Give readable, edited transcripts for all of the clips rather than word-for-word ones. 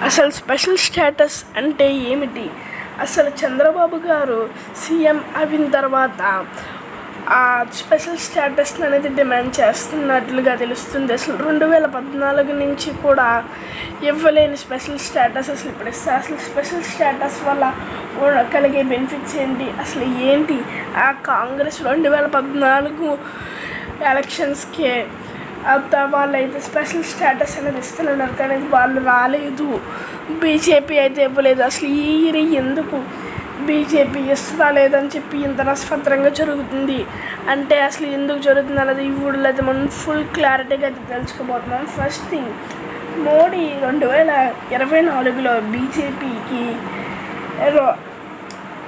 అసలు special status అంటే ఏమిటి? అసలు చంద్రబాబు గారు సీఎం అయిన తర్వాత ఆ స్పెషల్ స్టేటస్ అనేది డిమాండ్ చేస్తున్నట్లుగా తెలుస్తుంది. అసలు 2014 నుంచి కూడా ఇవ్వలేని స్పెషల్ స్టేటస్ అసలు ఇప్పుడు ఇస్తారు. అసలు స్పెషల్ స్టేటస్ వల్ల కలిగే బెనిఫిట్స్ ఏంటి, అసలు ఏంటి? ఆ కాంగ్రెస్ 2014 ఎలక్షన్స్కే వాళ్ళు అయితే స్పెషల్ స్టేటస్ అనేది ఇస్తున్నారు, కానీ వాళ్ళు రాలేదు. బీజేపీ అయితే ఇవ్వలేదు. అసలు ఈ ఇయర్ ఎందుకు బీజేపీ ఇస్తుందా లేదని చెప్పి ఇంత రసపత్రంగా జరుగుతుంది అంటే అసలు ఎందుకు జరుగుతుంది అన్నది ఈ ఊళ్ళో అయితే మనం ఫుల్ క్లారిటీగా అయితే తెలుసుకోబోతున్నాం. ఫస్ట్ థింగ్, మోడీ 2024లో బీజేపీకి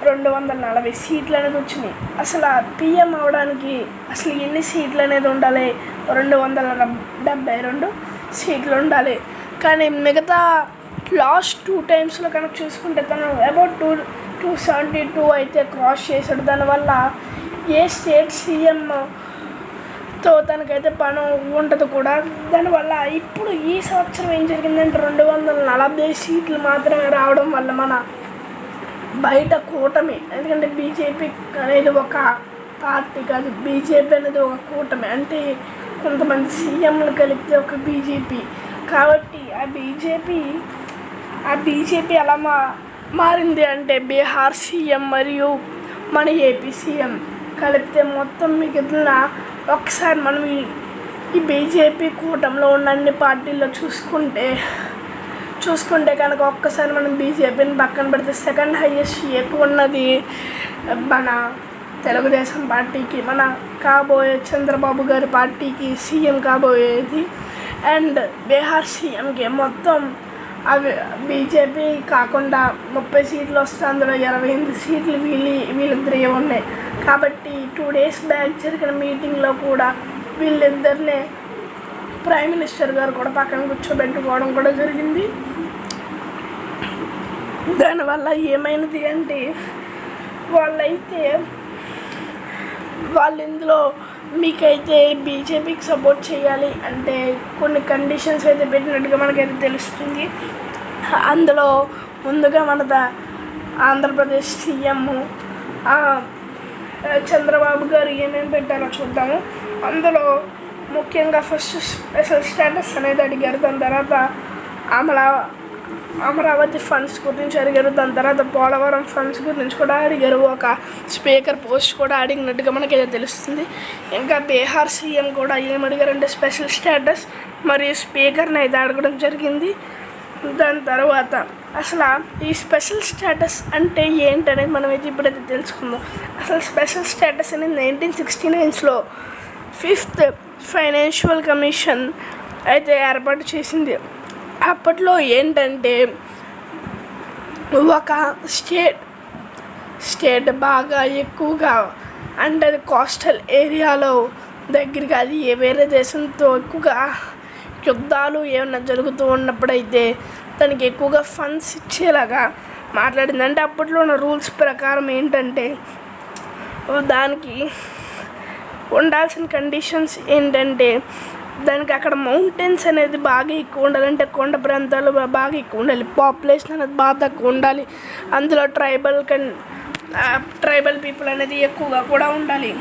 240 సీట్లు అనేది వచ్చినాయి. అసలు పిఎం అవడానికి అసలు ఎన్ని సీట్లు అనేది ఉండాలి? 272 సీట్లు ఉండాలి. కానీ మిగతా లాస్ట్ 2 టైమ్స్లో కనుక చూసుకుంటే తను అబౌట్ 272 అయితే క్రాస్ చేశాడు. దానివల్ల ఏ స్టేట్ సీఎంతో తనకైతే పని ఉండదు కూడా. దానివల్ల ఇప్పుడు ఈ సంవత్సరం ఏం జరిగిందంటే 240 సీట్లు మాత్రమే రావడం వల్ల మన బయట కూటమి, ఎందుకంటే బీజేపీ అనేది ఒక పార్టీ కాదు, బీజేపీ అనేది ఒక కూటమి, అంటే కొంతమంది సీఎంలు కలిపితే ఒక బీజేపీ. కాబట్టి ఆ బీజేపీ ఎలా మారింది అంటే బీహార్ సీఎం మరియు మన ఏపీ సీఎం కలిపితే మొత్తం మిగిలిన ఒకసారి మనం ఈ బీజేపీ కూటమిలో ఉన్న అన్ని పార్టీల్లో చూసుకుంటే కనుక ఒక్కసారి మనం బీజేపీని పక్కన పెడితే సెకండ్ హైయెస్ట్ ఎక్కువ ఉన్నది మన తెలుగుదేశం పార్టీకి, మన కాబోయే చంద్రబాబు గారి పార్టీకి సీఎం కాబోయేది. అండ్ బీహార్ సీఎంకి మొత్తం అవి బీజేపీ కాకుండా 30 సీట్లు వస్తే అందులో 28 సీట్లు వీళ్ళిద్దరే ఉన్నాయి. కాబట్టి 2 డేస్ బ్యాక్ జరిగిన మీటింగ్లో కూడా వీళ్ళిద్దరినే ప్రైమ్ మినిస్టర్ గారు కూడా పక్కన కూర్చోబెట్టుకోవడం కూడా జరిగింది. దానివల్ల ఏమైనది అంటే వాళ్ళు ఇందులో మీకైతే బీజేపీకి సపోర్ట్ చేయాలి అంటే కొన్ని కండిషన్స్ అయితే పెట్టినట్టుగా మనకైతే తెలుస్తుంది. అందులో ముందుగా మన ఆంధ్రప్రదేశ్ సీఎం చంద్రబాబు గారు ఏమేమి పెట్టారో చూద్దాము. అందులో ముఖ్యంగా ఫస్ట్ స్పెషల్ స్టేటస్ అనేది అడిగారు. దాని తర్వాత అమరావతి ఫండ్స్ గురించి అడిగారు. దాని తర్వాత పోలవరం ఫండ్స్ గురించి కూడా అడిగారు. ఒక స్పీకర్ పోస్ట్ కూడా అడిగినట్టుగా మనకైతే తెలుస్తుంది. ఇంకా బీహార్ సీఎం కూడా ఏమడిగారంటే స్పెషల్ స్టేటస్ మరియు స్పీకర్ని అయితే అడగడం జరిగింది. దాని తర్వాత అసలు ఈ స్పెషల్ స్టేటస్ అంటే ఏంటనేది మనమైతే ఇప్పుడైతే తెలుసుకుందాం. అసలు స్పెషల్ స్టేటస్ అనేది 1969లో 5th ఫైనాన్షియల్ కమిషన్ అయితే ఏర్పాటు చేసింది. అప్పట్లో ఏంటంటే ఒక స్టేట్ బాగా ఎక్కువగా అంటే అది కోస్టల్ ఏరియాలో దగ్గరగా అది వేరే దేశంతో ఎక్కువగా యుద్ధాలు ఏమైనా జరుగుతూ ఉన్నప్పుడైతే దానికి ఎక్కువగా ఫండ్స్ ఇచ్చేలాగా మాట్లాడింది. అంటే అప్పట్లో ఉన్న రూల్స్ ప్రకారం ఏంటంటే దానికి ఉండాల్సిన కండిషన్స్ ఏంటంటే దానికి అక్కడ మౌంటైన్స్ అనేది బాగా ఎక్కువ ఉండాలి, అంటే కొండ ప్రాంతాలు బాగా ఎక్కువ ఉండాలి, పాపులేషన్ అనేది బాగా తక్కువ ఉండాలి, అందులో ట్రైబల్ పీపుల్ అనేది ఎక్కువగా కూడా ఉండాలి.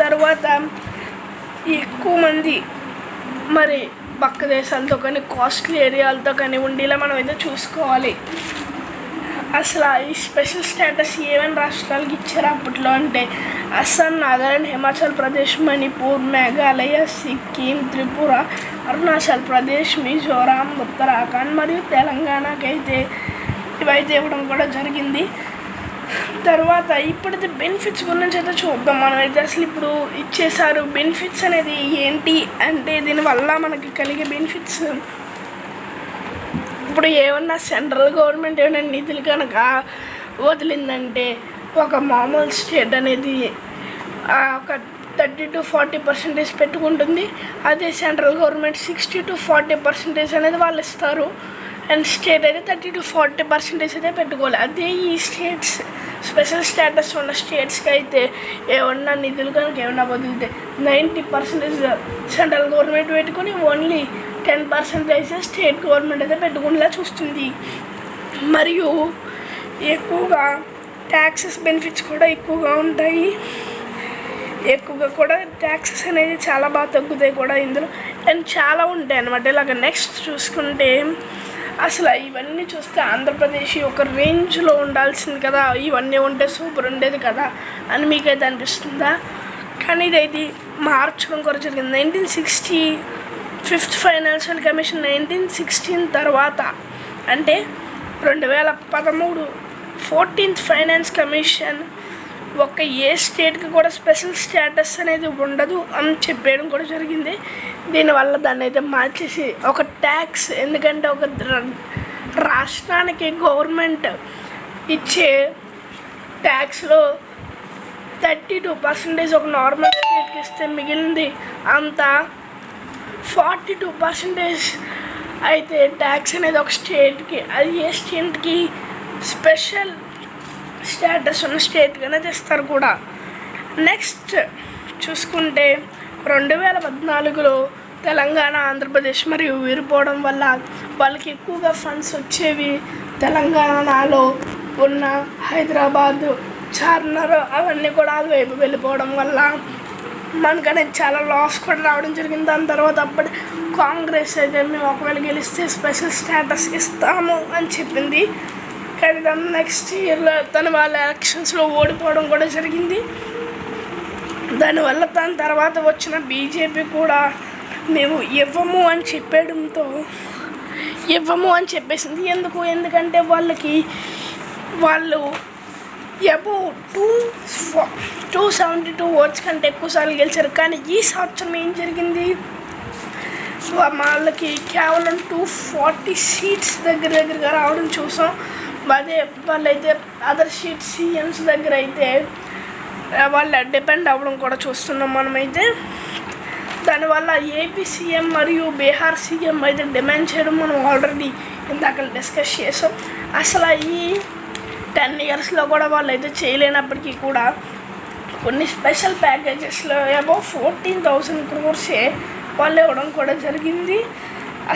తర్వాత ఎక్కువ మంది మరి పక్క దేశాలతో కానీ కాస్ట్లీ ఏరియాలతో కానీ ఉండేలా మనం అయితే చూసుకోవాలి. అసలు ఈ స్పెషల్ స్టేటస్ ఏమైనా రాష్ట్రాలకి ఇచ్చారు అప్పట్లో అంటే అస్సాం, నాగాలాండ్, హిమాచల్ ప్రదేశ్, మణిపూర్, మేఘాలయ, సిక్కిం, త్రిపుర, అరుణాచల్ ప్రదేశ్, మిజోరాం, ఉత్తరాఖండ్ మరియు తెలంగాణకి అయితే ఇవైతే ఇవ్వడం కూడా జరిగింది. తర్వాత ఇప్పుడైతే బెనిఫిట్స్ గురించి అయితే చూద్దాం. మనమైతే అసలు ఇప్పుడు ఇచ్చేసారు బెనిఫిట్స్ అనేది ఏంటి అంటే దీనివల్ల మనకి కలిగే బెనిఫిట్స్, ఇప్పుడు ఏమన్నా సెంట్రల్ గవర్నమెంట్ ఏమైనా నిధులు కనుక వదిలిందంటే ఒక మామూలు స్టేట్ అనేది ఒక 30 to 40% పెట్టుకుంటుంది. అదే సెంట్రల్ గవర్నమెంట్ 60 to 40% అనేది వాళ్ళు ఇస్తారు. అండ్ స్టేట్ అయితే 30 to 40% అయితే పెట్టుకోవాలి. అదే ఈ స్టేట్స్ స్పెషల్ స్టేటస్ ఉన్న స్టేట్స్కి అయితే ఏమన్నా నిధులు కనుక ఏమన్నా వదిలితే 90% సెంట్రల్ గవర్నమెంట్ పెట్టుకొని ఓన్లీ 10% స్టేట్ గవర్నమెంట్ అయితే పెట్టుకునేలా చూస్తుంది. మరియు ఎక్కువగా ట్యాక్సెస్ బెనిఫిట్స్ కూడా ఎక్కువగా ఉంటాయి. ఎక్కువగా కూడా ట్యాక్సెస్ అనేది చాలా బాగా తగ్గుతాయి కూడా ఇందులో, అండ్ చాలా ఉంటాయి అన్నమాట. ఇలాగ నెక్స్ట్ చూసుకుంటే అసలు ఇవన్నీ చూస్తే ఆంధ్రప్రదేశ్ ఒక రేంజ్లో ఉండాల్సింది కదా, ఇవన్నీ ఉంటే సూపర్ ఉండేది కదా అని మీకైతే అనిపిస్తుందా? కానీ ఇదైతే మార్చడం కూడా జరిగింది. 1960 5th ఫైనాన్షియల్ కమిషన్ 1916 తర్వాత, అంటే 2013 14th ఫైనాన్స్ కమిషన్ ఒక ఏ స్టేట్కి కూడా స్పెషల్ స్టేటస్ అనేది ఉండదు అని చెప్పేయడం కూడా జరిగింది. దీనివల్ల దాన్ని అయితే మార్చేసి ఒక ట్యాక్స్, ఎందుకంటే ఒక రాష్ట్రానికి గవర్నమెంట్ ఇచ్చే ట్యాక్స్లో 32% ఒక నార్మల్ స్టేట్కి ఇస్తే మిగిలింది అంతా 42% అయితే ట్యాక్స్ అనేది ఒక స్టేట్కి, అది ఏ స్టేట్కి స్పెషల్ స్టేటస్ ఉన్న స్టేట్గానే తెస్తారు కూడా. నెక్స్ట్ చూసుకుంటే 2014లో తెలంగాణ ఆంధ్రప్రదేశ్ మరియు విడిపోవడం వల్ల వాళ్ళకి ఎక్కువగా ఫండ్స్ వచ్చేవి. తెలంగాణలో ఉన్న హైదరాబాద్, చార్మినార్ అవన్నీ కూడా వైపు వెళ్ళిపోవడం వల్ల మనకనేది చాలా లాస్ కూడా రావడం జరిగింది. దాని తర్వాత అప్పటి కాంగ్రెస్ అయితే మేము ఒకవేళ గెలిస్తే స్పెషల్ స్టేటస్ ఇస్తాము అని చెప్పింది. కానీ దాని నెక్స్ట్ ఇయర్లో తన వాళ్ళ ఎలక్షన్స్లో ఓడిపోవడం కూడా జరిగింది. దానివల్ల దాని తర్వాత వచ్చిన బీజేపీ కూడా మేము ఇవ్వము అని చెప్పేసింది. ఎందుకంటే వాళ్ళు అబౌవ్ 272 ఓట్స్ కంటే ఎక్కువసార్లు గెలిచారు. కానీ ఈ సంవత్సరం ఏం జరిగింది, వాళ్ళకి కేవలం 240 సీట్స్ దగ్గరగా రావడం చూసాం. అదే వాళ్ళైతే అదర్ సీఎమ్స్ దగ్గర అయితే వాళ్ళ డిపెండ్ అవ్వడం కూడా చూస్తున్నాం మనమైతే. దానివల్ల ఏపీ సీఎం మరియు బీహార్ సీఎం అయితే డిమాండ్ చేయడం మనం ఆల్రెడీ ఇందాక డిస్కస్ చేసాం. అసలు ఈ 10 ఇయర్స్లో కూడా వాళ్ళు అయితే చేయలేనప్పటికీ కూడా కొన్ని స్పెషల్ ప్యాకేజెస్లో అబౌవ్ 14,000 crores వాళ్ళు ఇవ్వడం కూడా జరిగింది.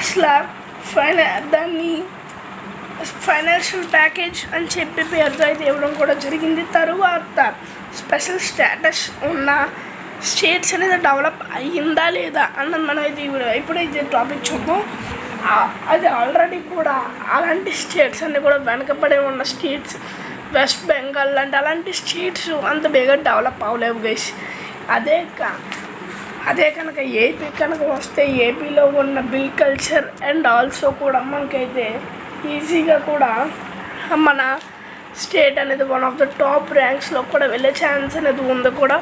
అసలు దాన్ని ఫైనాన్షియల్ ప్యాకేజ్ అని చెప్పి పేరుతో అయితే ఇవ్వడం కూడా జరిగింది. తరువాత స్పెషల్ స్టేటస్ ఉన్న స్టేట్స్ అనేది డెవలప్ అయ్యిందా లేదా అన్నది మనం అయితే ఇప్పుడైతే టాపిక్ చూద్దాం. అది ఆల్రెడీ కూడా అలాంటి స్టేట్స్ అన్నీ కూడా వెనకబడి ఉన్న స్టేట్స్, వెస్ట్ బెంగాల్ లాంటి అలాంటి స్టేట్స్ అంత బేగా డెవలప్ అవ్వలేవు గైస్. అదే కనుక ఏపీ కనుక వస్తే ఏపీలో ఉన్న బిల్ కల్చర్ అండ్ ఆల్సో కూడా మనకైతే ఈజీగా కూడా మన స్టేట్ అనేది వన్ ఆఫ్ ద టాప్ ర్యాంక్స్లో కూడా వెళ్ళే ఛాన్స్ అనేది ఉంది కూడా.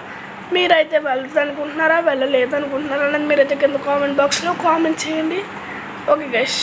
మీరైతే వెళ్ళదనుకుంటున్నారా వెళ్ళలేదనుకుంటున్నారా అనేది మీరైతే కింద కామెంట్ బాక్స్లో కామెంట్ చేయండి. Okay guys.